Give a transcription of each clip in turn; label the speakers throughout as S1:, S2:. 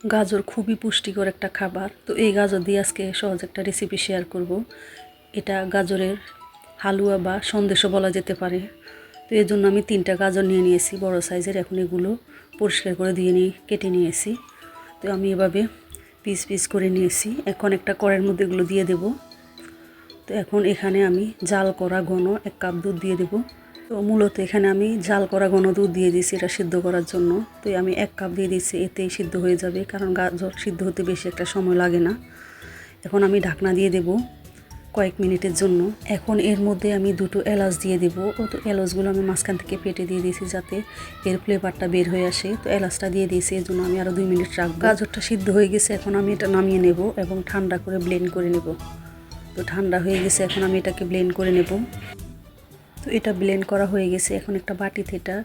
S1: গাজর খুবই পুষ্টিকর একটা খাবার। তো এই গাজর দিয়ে আজকে সহজ একটা রেসিপি শেয়ার করব। এটা গাজরের হালুয়া বা সন্দেশও বলা যেতে পারে। তো এর জন্য আমি 3টা গাজর নিয়ে নিয়েছি বড় সাইজের। এখন এগুলো পরিষ্কার করে কেটে নিয়েছি। তো আমি এভাবে পিস পিস করে নিয়েছি। এখন একটা কড়াইয়ের মধ্যে এগুলো দিয়ে দেব। তো এখন এখানে আমি জাল করা ঘন 1 কাপ দুধ দিয়ে দেব। তো মূলত এখানে আমি জাল করা ঘন দুধ দিয়ে দিয়েছি এটা সিদ্ধ করার জন্য। তো আমি 1 কাপ দিয়ে দিয়েছি, এতেই সিদ্ধ হয়ে যাবে, কারণ গাজর সিদ্ধ হতে বেশি একটা সময় লাগে না। এখন আমি ঢাকনা দিয়ে দেব কয়েক মিনিটের জন্য। এখন এর মধ্যে আমি 2টো এলাচ দিয়ে দেব। তো এলাচগুলো আমি মাঝখান থেকে ফেটে দিয়ে দিয়েছি যাতে এর ফ্লেভারটা বের হয়ে আসে। তো এলাচটা দিয়ে দিয়েছি, এর জন্য আমি আরও 2 মিনিট রাখবো। গাজরটা সিদ্ধ হয়ে গেছে, এখন আমি এটা নামিয়ে নেব এবং ঠান্ডা করে ব্লেন্ড করে নেব। তো ঠান্ডা হয়ে গেছে, এখন আমি এটাকে ব্লেন্ড করে নেব। তো এটা ব্লেন্ড করা হয়ে গেছে। এখন একটা বাটিতে এটা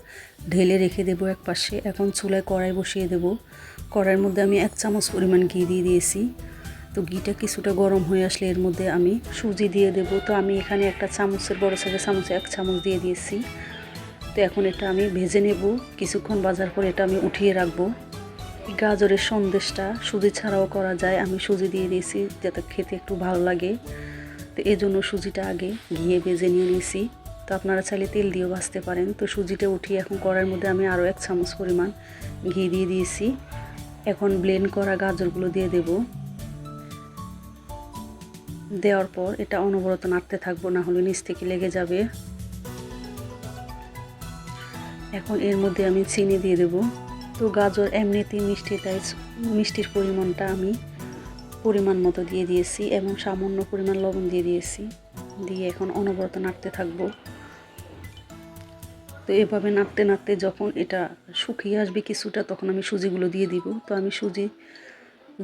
S1: ঢেলে রেখে দেবো এক পাশে। এখন চুলায় কড়াই বসিয়ে দেব। কড়াইয়ের মধ্যে আমি 1 চামচ পরিমাণ ঘি দিয়ে দিয়েছি। তো ঘিটা কিছুটা গরম হয়ে আসলে এর মধ্যে আমি সুজি দিয়ে দেব। তো আমি এখানে একটা চামচের বড় সাইজের চামচে 1 চামচ দিয়ে দিয়েছি। তো এখন এটা আমি ভেজে নেব। কিছুক্ষণ ভাজার পর এটা আমি উঠিয়ে রাখবো। গাজরের সন্দেশটা সুজি ছাড়াও করা যায়, আমি সুজি দিয়ে দিয়েছি যাতে খেতে একটু ভালো লাগে। তো এই জন্য সুজিটা আগে ঘিয়ে ভেজে নিয়ে নিয়েছি। তো আপনারা চাইলে তেল দিয়েও ভাজতে পারেন। তো সুজিটা উঠিয়ে এখন কড়াইয়ের মধ্যে আমি আরও 1 চামচ পরিমাণ ঘি দিয়ে দিয়েছি। এখন ব্লেন্ড করা গাজরগুলো দিয়ে দেব। দেওয়ার পর এটা অনবরত নাড়তে থাকবো, না হলে নিচ থেকে লেগে যাবে। এখন এর মধ্যে আমি চিনি দিয়ে দেব। তো গাজর এমনিতেই মিষ্টি, তাই মিষ্টির পরিমাণটা আমি পরিমাণ মতো দিয়ে দিয়েছি এবং সামান্য পরিমাণ লবণ দিয়ে দিয়েছি। দিয়ে এখন অনবরত নাড়তে থাকবো। তো এভাবে নাড়তে নাড়তে যখন এটা শুকিয়ে আসবে কিছুটা, তখন আমি সুজিগুলো দিয়ে দিব। তো আমি সুজি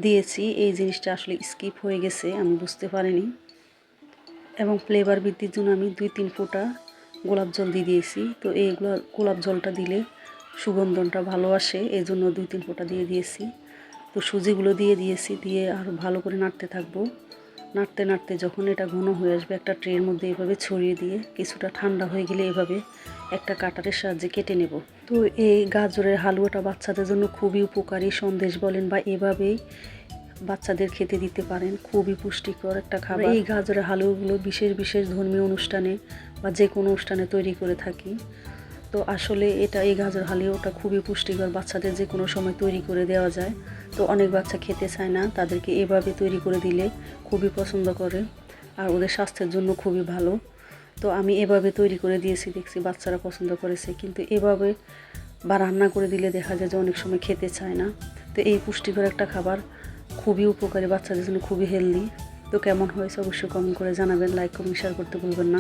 S1: দিয়েছি, এই জিনিসটা আসলে স্কিপ হয়ে গেছে, আমি বুঝতে পারিনি। এবং ফ্লেভার বৃদ্ধির জন্য আমি 2-3 ফোঁটা গোলাপ জল দিয়ে দিয়েছি। তো এইগুলো গোলাপ জলটা দিলে সুগন্ধটা ভালো আসে, এই জন্য 2-3 ফোঁটা দিয়ে দিয়েছি। তো সুজিগুলো দিয়ে দিয়েছি, দিয়ে আরও ভালো করে নাড়তে থাকবো। নাড়তে নাড়তে যখন এটা ঘন হয়ে আসবে, একটা ট্রের মধ্যে এভাবে ছড়িয়ে দিয়ে কিছুটা ঠান্ডা হয়ে গেলে এভাবে একটা কাটারের সাহায্যে কেটে নেব। তো এই গাজরের হালুয়াটা বাচ্চাদের জন্য খুবই উপকারী। সন্দেশ বলেন বা এভাবেই বাচ্চাদের খেতে দিতে পারেন, খুবই পুষ্টিকর একটা খাবার। এই গাজরের হালুয়াগুলো বিশেষ বিশেষ ধর্মীয় অনুষ্ঠানে বা যে কোনো অনুষ্ঠানে তৈরি করে থাকি। তো আসলে এই গাজর হালুয়াটা খুবই পুষ্টিকর, বাচ্চাদের যে কোনো সময় তৈরি করে দেওয়া যায়। তো অনেক বাচ্চা খেতে চায় না, তাদেরকে এভাবে তৈরি করে দিলে খুবই পছন্দ করে, আর ওদের স্বাস্থ্যের জন্য খুবই ভালো। তো আমি এভাবে তৈরি করে দিয়েছি, দেখছি বাচ্চারা পছন্দ করেছে। কিন্তু এভাবে বা রান্না করে দিলে দেখা যায় যে অনেক সময় খেতে চায় না। তো এই পুষ্টিকর একটা খাবার খুবই উপকারী, বাচ্চাদের জন্য খুবই হেলদি। তো কেমন হয়েছে অবশ্যই কমেন্ট করে জানাবেন, লাইক কমেন্ট শেয়ার করতে ভুলবেন না।